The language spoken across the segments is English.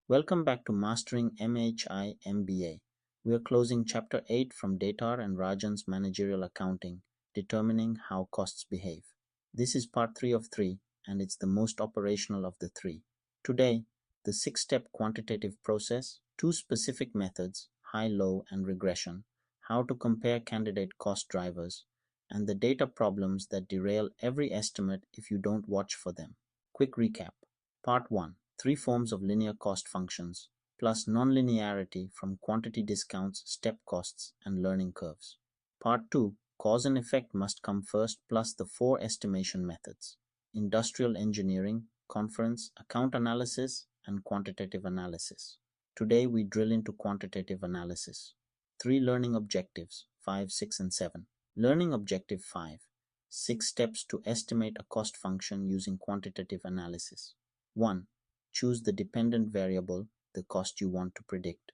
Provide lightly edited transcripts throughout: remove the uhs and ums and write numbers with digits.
Welcome back to Mastering MHA MBA. We are closing Chapter 8 from Datar and Rajan's Managerial Accounting, Determining How Costs Behave. This is part 3 of 3, and it's the most operational of the three. Today, the 6-step quantitative process, 2 specific methods, high, low, and regression, how to compare candidate cost drivers, and the data problems that derail every estimate if you don't watch for them. Quick recap. Part 1. 3 forms of linear cost functions, plus nonlinearity from quantity discounts, step costs, and learning curves. Part 2. Cause and effect must come first, plus the 4 estimation methods: industrial engineering, conference, account analysis, and quantitative analysis. Today we drill into quantitative analysis. 3 learning objectives, 5, 6, and 7. Learning objective 5. 6 steps to estimate a cost function using quantitative analysis. 1. Choose the dependent variable, the cost you want to predict.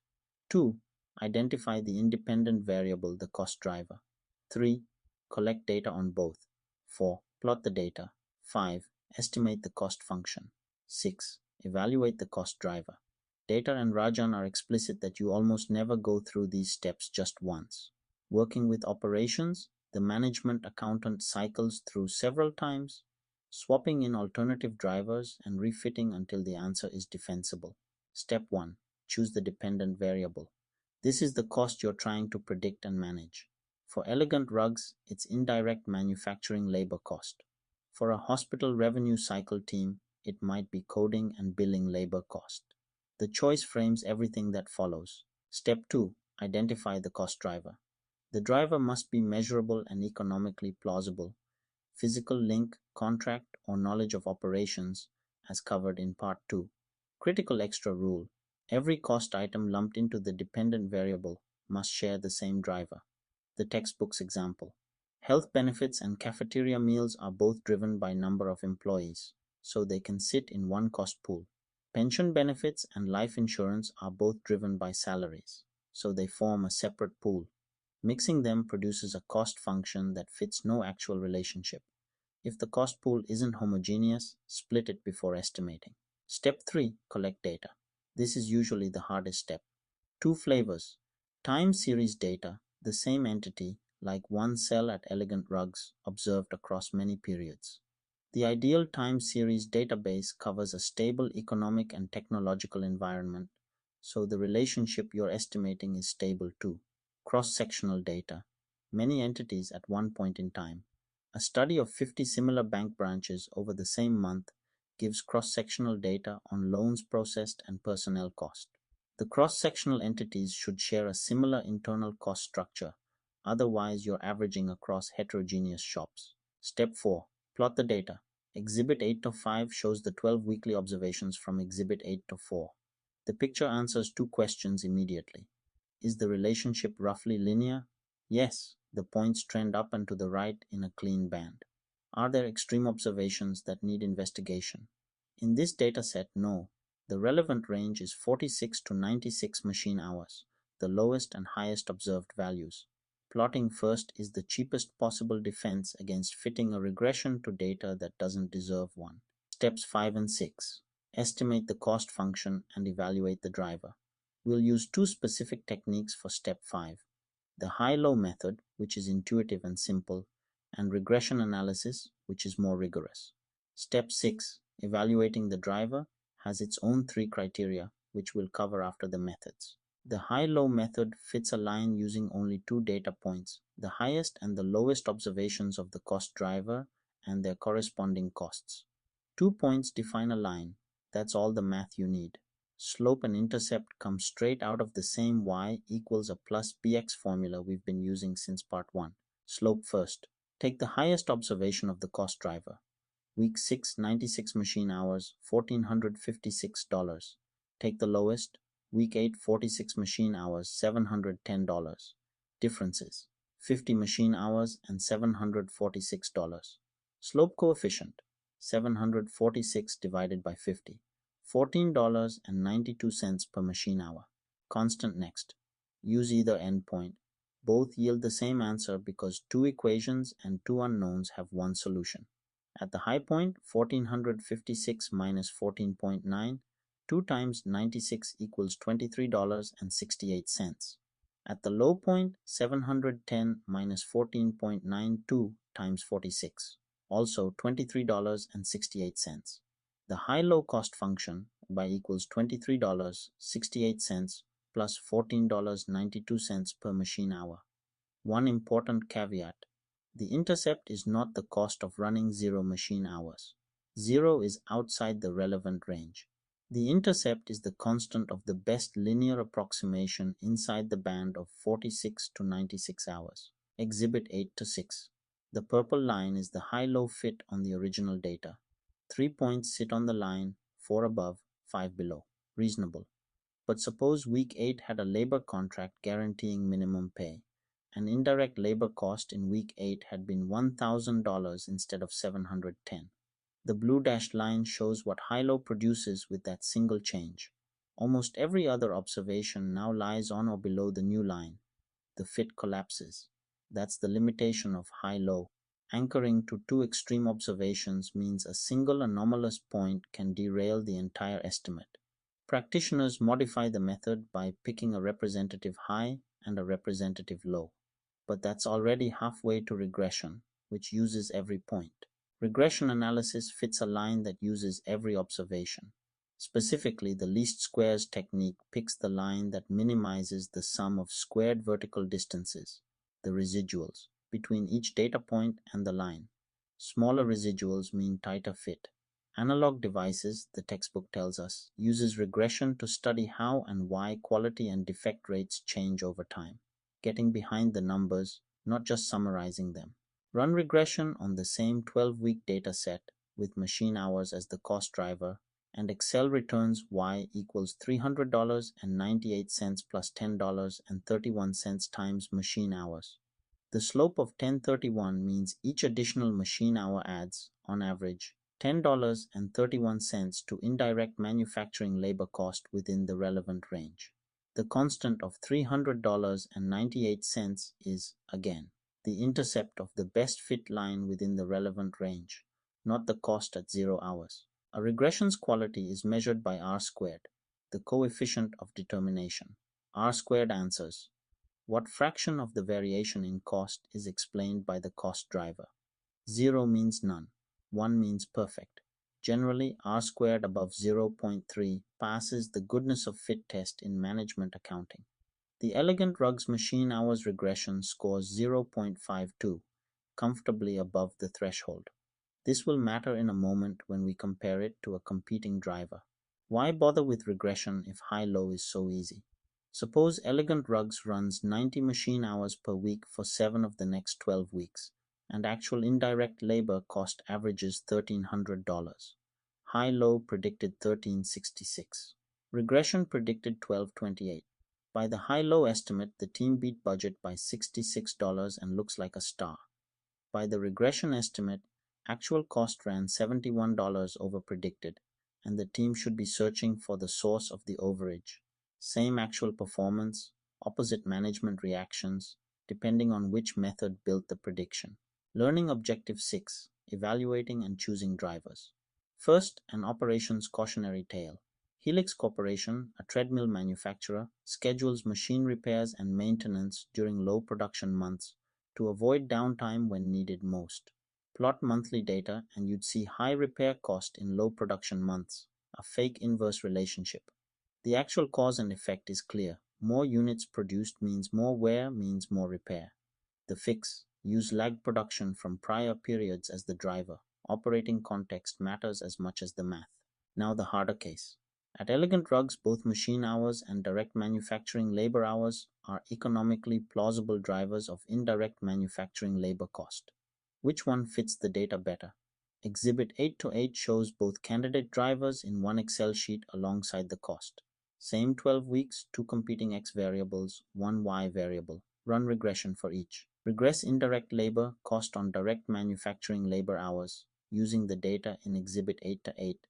2. Identify the independent variable, the cost driver. 3. Collect data on both. 4. Plot the data. 5. Estimate the cost function. 6. Evaluate the cost driver. Datar and Rajan are explicit that you almost never go through these steps just once. Working with operations, the management accountant cycles through several times, swapping in alternative drivers and refitting until the answer is defensible. Step 1. Choose the dependent variable. This is the cost you're trying to predict and manage. For elegant rugs, it's indirect manufacturing labor cost. For a hospital revenue cycle team, it might be coding and billing labor cost. The choice frames everything that follows. Step 2. Identify the cost driver. The driver must be measurable and economically plausible. Physical link, contract, or knowledge of operations, as covered in Part 2. Critical extra rule. Every cost item lumped into the dependent variable must share the same driver. The textbook's example. Health benefits and cafeteria meals are both driven by number of employees, so they can sit in one cost pool. Pension benefits and life insurance are both driven by salaries, so they form a separate pool. Mixing them produces a cost function that fits no actual relationship. If the cost pool isn't homogeneous, split it before estimating. Step 3. Collect data. This is usually the hardest step. 2 flavors. Time series data, the same entity, like one cell at Elegant Rugs, observed across many periods. The ideal time series database covers a stable economic and technological environment, so the relationship you're estimating is stable too. Cross-sectional data, many entities at one point in time. A study of 50 similar bank branches over the same month gives cross-sectional data on loans processed and personnel cost. The cross-sectional entities should share a similar internal cost structure, otherwise you're averaging across heterogeneous shops. Step 4. Plot the data. Exhibit 8-5 shows the 12 weekly observations from Exhibit 8-4. The picture answers 2 questions immediately. Is the relationship roughly linear? Yes, the points trend up and to the right in a clean band. Are there extreme observations that need investigation? In this dataset, no. The relevant range is 46 to 96 machine hours, the lowest and highest observed values. Plotting first is the cheapest possible defense against fitting a regression to data that doesn't deserve one. Steps 5 and 6. Estimate the cost function and evaluate the driver. We'll use 2 specific techniques for Step 5. The high-low method, which is intuitive and simple, and regression analysis, which is more rigorous. Step 6. Evaluating the driver has its own 3 criteria, which we'll cover after the methods. The high-low method fits a line using only 2 data points, the highest and the lowest observations of the cost driver and their corresponding costs. 2 points define a line. That's all the math you need. Slope and intercept come straight out of the same y equals a plus bx formula we've been using since part 1. Slope first. Take the highest observation of the cost driver. Week 6, 96 machine hours, $1,456. Take the lowest. Week 8, 46 machine hours, $710. Differences: 50 machine hours and $746. Slope coefficient: 746 divided by 50. $14.92 per machine hour. Constant next. Use either endpoint. Both yield the same answer because 2 equations and 2 unknowns have one solution. At the high point, 1456 minus 14.9, 2 times 96 equals $23.68. At the low point, 710 minus 14.92 times 46, also $23.68. The high-low cost function by equals $23.68 plus $14.92 per machine hour. One important caveat: the intercept is not the cost of running 0 machine hours. 0 is outside the relevant range. The intercept is the constant of the best linear approximation inside the band of 46 to 96 hours. Exhibit 8 to 6. The purple line is the high-low fit on the original data. 3 points sit on the line, 4 above, 5 below. Reasonable. But suppose week 8 had a labor contract guaranteeing minimum pay. An indirect labor cost in week 8 had been $1,000 instead of $710. The blue dashed line shows what high-low produces with that single change. Almost every other observation now lies on or below the new line. The fit collapses. That's the limitation of high-low. Anchoring to two extreme observations means a single anomalous point can derail the entire estimate. Practitioners modify the method by picking a representative high and a representative low. But that's already halfway to regression, which uses every point. Regression analysis fits a line that uses every observation. Specifically, the least squares technique picks the line that minimizes the sum of squared vertical distances, the residuals, between each data point and the line. Smaller residuals mean tighter fit. Analog devices, the textbook tells us, uses regression to study how and why quality and defect rates change over time. Getting behind the numbers, not just summarizing them. Run regression on the same 12-week data set with machine hours as the cost driver, and Excel returns y equals $300.98 plus $10.31 times machine hours. The slope of 1031 means each additional machine hour adds, on average, $10.31 to indirect manufacturing labor cost within the relevant range. The constant of $300.98 is, again, the intercept of the best fit line within the relevant range, not the cost at 0 hours. A regression's quality is measured by R-squared, the coefficient of determination. R-squared answers, what fraction of the variation in cost is explained by the cost driver? 0 means none. 1 means perfect. Generally, R-squared above 0.3 passes the goodness of fit test in management accounting. The Elegant Rugs machine hours regression scores 0.52, comfortably above the threshold. This will matter in a moment when we compare it to a competing driver. Why bother with regression if high-low is so easy? Suppose Elegant Rugs runs 90 machine hours per week for 7 of the next 12 weeks, and actual indirect labor cost averages $1,300. High-low predicted $1,366. Regression predicted $1,228. By the high-low estimate, the team beat budget by $66 and looks like a star. By the regression estimate, actual cost ran $71 over predicted, and the team should be searching for the source of the overage. Same actual performance, opposite management reactions, depending on which method built the prediction. Learning Objective 6, Evaluating and Choosing Drivers. First, an operations cautionary tale. Helix Corporation, a treadmill manufacturer, schedules machine repairs and maintenance during low production months to avoid downtime when needed most. Plot monthly data and you'd see high repair cost in low production months, a fake inverse relationship. The actual cause and effect is clear. More units produced means more wear means more repair. The fix: use lagged production from prior periods as the driver. Operating context matters as much as the math. Now the harder case. At Elegant Rugs, both machine hours and direct manufacturing labor hours are economically plausible drivers of indirect manufacturing labor cost. Which one fits the data better? Exhibit 8 to 8 shows both candidate drivers in one Excel sheet alongside the cost. Same 12 weeks, two competing X variables, one Y variable. Run regression for each. Regress indirect labor cost on direct manufacturing labor hours using the data in Exhibit 8 to 8,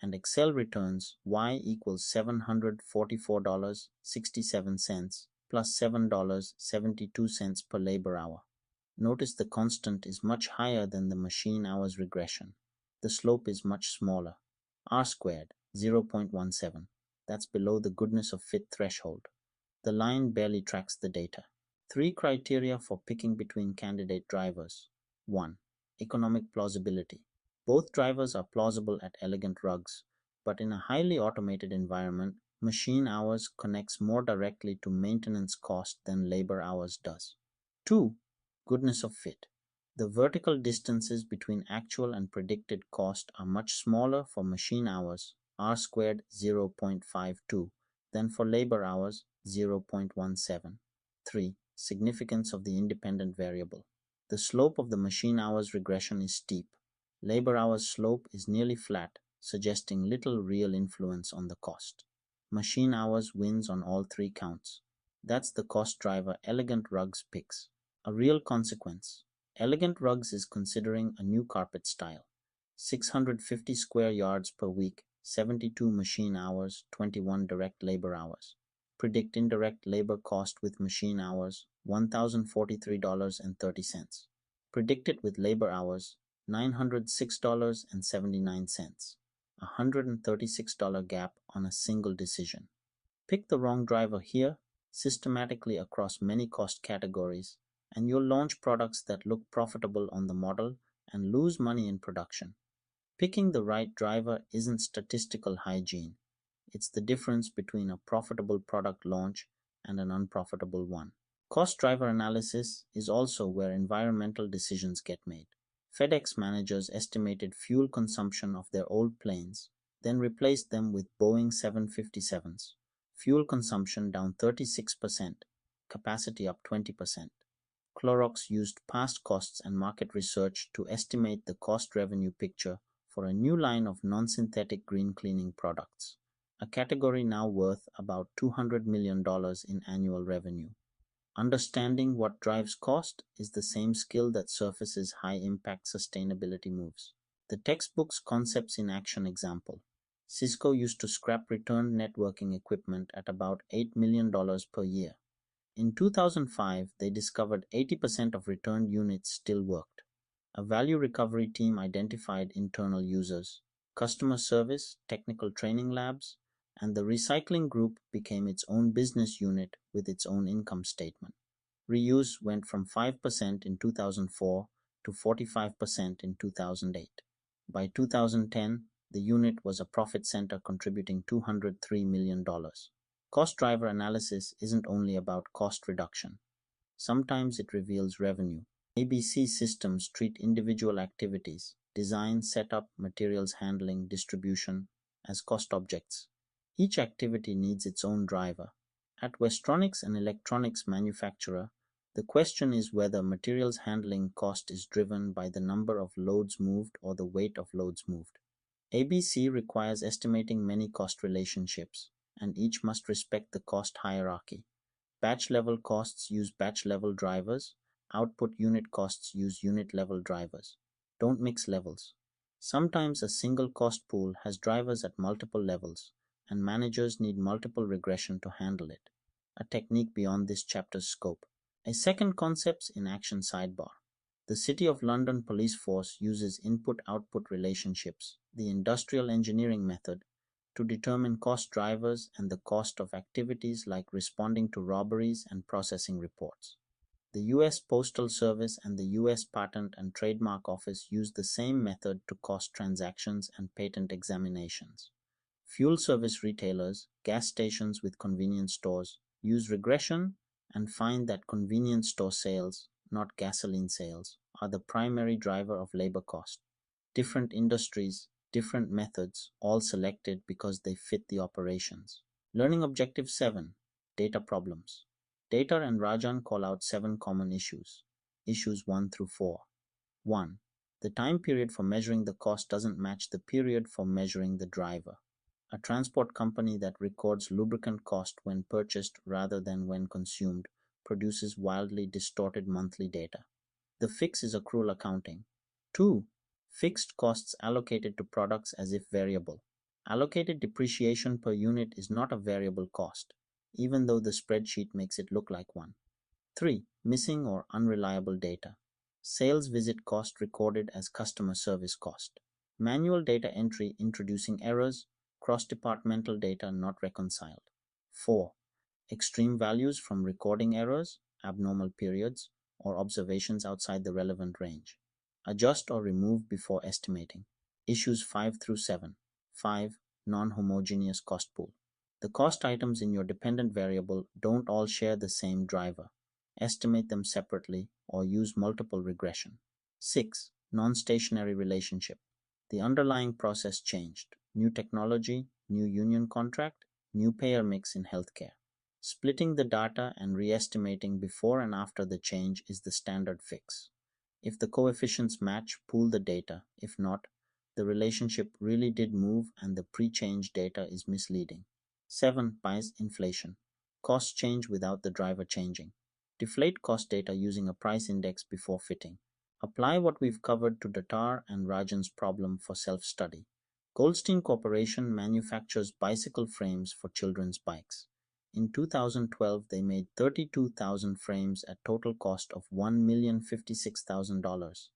and Excel returns Y equals $744.67 plus $7.72 per labor hour. Notice the constant is much higher than the machine hours regression. The slope is much smaller. R-squared, 0.17. That's below the goodness of fit threshold. The line barely tracks the data. 3 criteria for picking between candidate drivers. 1. Economic plausibility. Both drivers are plausible at Elegant Rugs, but in a highly automated environment, machine hours connects more directly to maintenance cost than labor hours does. 2. Goodness of fit. The vertical distances between actual and predicted cost are much smaller for machine hours, R squared 0.52, than for labor hours, 0.17. 3. Significance of the independent variable. The slope of the machine hours regression is steep. Labor hours slope is nearly flat, suggesting little real influence on the cost. Machine hours wins on all 3 counts. That's the cost driver Elegant Rugs picks. A real consequence. Elegant Rugs is considering a new carpet style. 650 square yards per week, 72 machine hours, 21 direct labor hours. Predict indirect labor cost with machine hours, $1,043.30. Predict it with labor hours, $906.79. A $136 gap on a single decision. Pick the wrong driver here, systematically across many cost categories, and you'll launch products that look profitable on the model and lose money in production. Picking the right driver isn't statistical hygiene. It's the difference between a profitable product launch and an unprofitable one. Cost driver analysis is also where environmental decisions get made. FedEx managers estimated fuel consumption of their old planes, then replaced them with Boeing 757s. Fuel consumption down 36%, capacity up 20%. Clorox used past costs and market research to estimate the cost-revenue picture for a new line of non-synthetic green cleaning products, a category now worth about $200 million in annual revenue. Understanding what drives cost is the same skill that surfaces high-impact sustainability moves. The textbook's concepts in action example. Cisco used to scrap returned networking equipment at about $8 million per year. In 2005, they discovered 80% of returned units still worked. A value recovery team identified internal users, customer service, technical training labs, and the recycling group became its own business unit with its own income statement. Reuse went from 5% in 2004 to 45% in 2008. By 2010, the unit was a profit center contributing $203 million. Cost driver analysis isn't only about cost reduction. Sometimes it reveals revenue. ABC systems treat individual activities, design, setup, materials handling, distribution, as cost objects. Each activity needs its own driver. At Westronics, an electronics manufacturer, the question is whether materials handling cost is driven by the number of loads moved or the weight of loads moved. ABC requires estimating many cost relationships, and each must respect the cost hierarchy. Batch level costs use batch level drivers, output unit costs use unit level drivers. Don't mix levels. Sometimes a single cost pool has drivers at multiple levels, and managers need multiple regression to handle it, a technique beyond this chapter's scope. A second concepts in action sidebar. The City of London police force uses input-output relationships, the industrial engineering method, to determine cost drivers and the cost of activities like responding to robberies and processing reports. The U.S. Postal Service and the U.S. Patent and Trademark Office use the same method to cost transactions and patent examinations. Fuel service retailers, gas stations with convenience stores, use regression and find that convenience store sales, not gasoline sales, are the primary driver of labor cost. Different industries, different methods, all selected because they fit the operations. Learning Objective 7, Data Problems. Data and Rajan call out 7 common issues. Issues 1 through 4. 1. The time period for measuring the cost doesn't match the period for measuring the driver. A transport company that records lubricant cost when purchased rather than when consumed produces wildly distorted monthly data. The fix is accrual accounting. 2. Fixed costs allocated to products as if variable. Allocated depreciation per unit is not a variable cost, even though the spreadsheet makes it look like one. 3. Missing or unreliable data. Sales visit cost recorded as customer service cost. Manual data entry introducing errors, cross-departmental data not reconciled. 4. Extreme values from recording errors, abnormal periods, or observations outside the relevant range. Adjust or remove before estimating. Issues 5 through 7. 5. Non-homogeneous cost pool. The cost items in your dependent variable don't all share the same driver. Estimate them separately or use multiple regression. 6. Non-stationary relationship. The underlying process changed. New technology, new union contract, new payer mix in healthcare. Splitting the data and re-estimating before and after the change is the standard fix. If the coefficients match, pool the data. If not, the relationship really did move and the pre-change data is misleading. 7. Price inflation. Costs change without the driver changing. Deflate cost data using a price index before fitting. Apply what we've covered to Datar and Rajan's problem for self-study. Goldstein Corporation manufactures bicycle frames for children's bikes. In 2012, they made 32,000 frames at total cost of $1,056,000.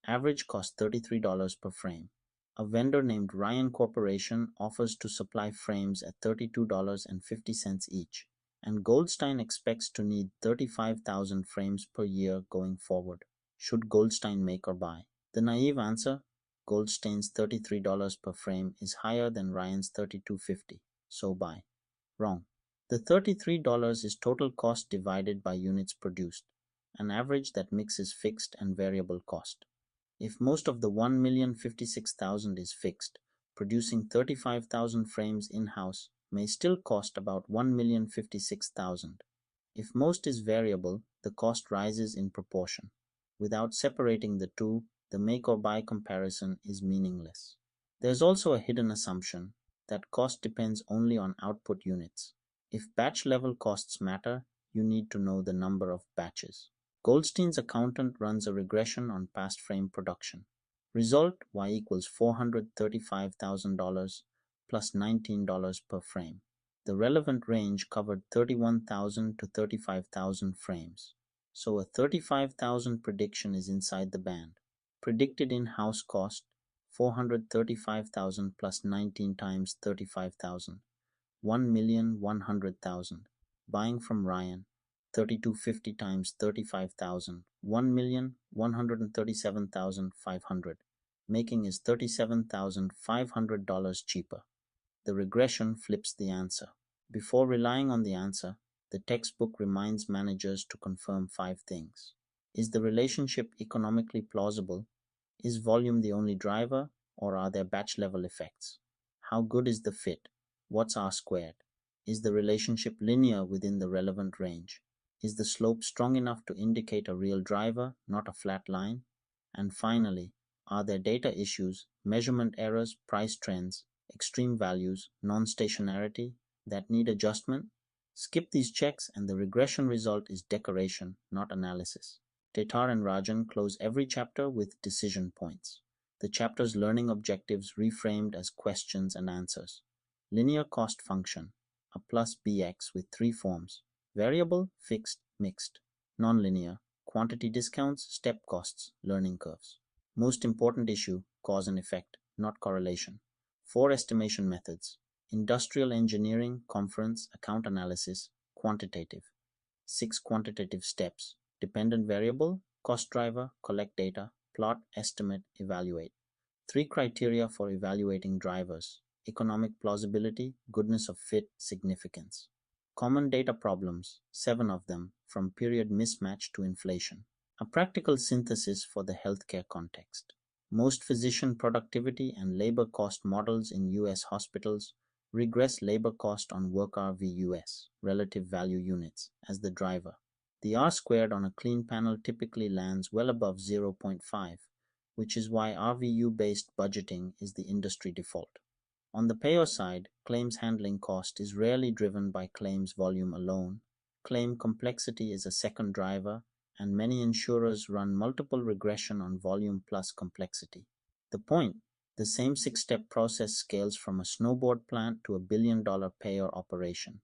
Average cost $33 per frame. A vendor named Ryan Corporation offers to supply frames at $32.50 each, and Goldstein expects to need 35,000 frames per year going forward. Should Goldstein make or buy? The naive answer, Goldstein's $33 per frame is higher than Ryan's $32.50, so buy. Wrong. The $33 is total cost divided by units produced, an average that mixes fixed and variable cost. If most of the $1,056,000 is fixed, producing 35,000 frames in-house may still cost about $1,056,000. If most is variable, the cost rises in proportion. Without separating the two, the make or buy comparison is meaningless. There's also a hidden assumption that cost depends only on output units. If batch level costs matter, you need to know the number of batches. Goldstein's accountant runs a regression on past frame production. Result Y equals $435,000 plus $19 per frame. The relevant range covered 31,000 to 35,000 frames. So a 35,000 prediction is inside the band. Predicted in-house cost 435,000 plus 19 times 35,000. 1,100,000. Buying from Ryan, 3250 times 35,000, 1,137,500, making is $37,500 cheaper. The regression flips the answer. Before relying on the answer, the textbook reminds managers to confirm 5 things. Is the relationship economically plausible? Is volume the only driver, or are there batch level effects? How good is the fit? What's R squared? Is the relationship linear within the relevant range? Is the slope strong enough to indicate a real driver, not a flat line? And finally, are there data issues, measurement errors, price trends, extreme values, non-stationarity that need adjustment? Skip these checks and the regression result is decoration, not analysis. Datar and Rajan close every chapter with decision points. The chapter's learning objectives reframed as questions and answers. Linear cost function, a plus bx with 3 forms: variable, fixed, mixed. Nonlinear, quantity discounts, step costs, learning curves. Most important issue, cause and effect, not correlation. 4 estimation methods: industrial engineering, conference, account analysis, quantitative. 6 quantitative steps: dependent variable, cost driver, collect data, plot, estimate, evaluate. 3 criteria for evaluating drivers: economic plausibility, goodness of fit, significance. Common data problems, 7 of them, from period mismatch to inflation. A practical synthesis for the healthcare context. Most physician productivity and labor cost models in U.S. hospitals regress labor cost on work hour v. US, relative value units, as the driver. The R squared on a clean panel typically lands well above 0.5, which is why RVU-based budgeting is the industry default. On the payer side, claims handling cost is rarely driven by claims volume alone. Claim complexity is a second driver, and many insurers run multiple regression on volume plus complexity. The point: the same 6-step process scales from a snowboard plant to a billion-dollar payer operation,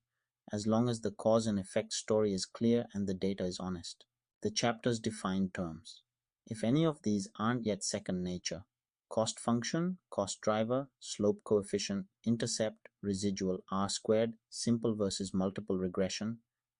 as long as the cause and effect story is clear and the data is honest. The chapters define terms. If any of these aren't yet second nature, cost function, cost driver, slope coefficient, intercept, residual, R squared, simple versus multiple regression,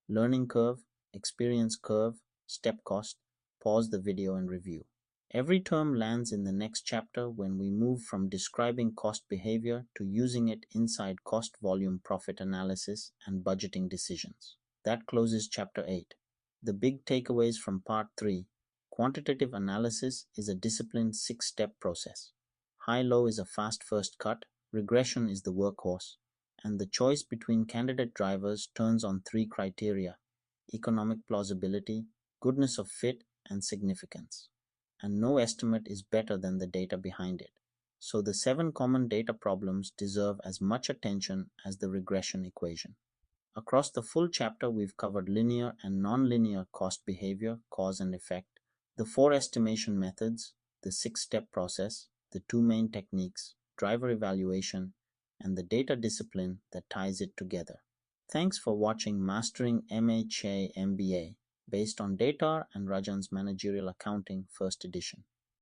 learning curve, experience curve, step cost. Pause the video and review. Every term lands in the next chapter when we move from describing cost behavior to using it inside cost volume profit analysis and budgeting decisions. That closes chapter 8. The big takeaways from part 3. Quantitative analysis is a disciplined 6-step process. High-low is a fast first cut, regression is the workhorse, and the choice between candidate drivers turns on 3 criteria: economic plausibility, goodness of fit, and significance. And no estimate is better than the data behind it. So the 7 common data problems deserve as much attention as the regression equation. Across the full chapter, we've covered linear and nonlinear cost behavior, cause and effect, the 4 estimation methods, the 6-step process, the 2 main techniques, driver evaluation, and the data discipline that ties it together. Thanks for watching Mastering MHA MBA, based on Datar and Rajan's Managerial Accounting, 1st edition.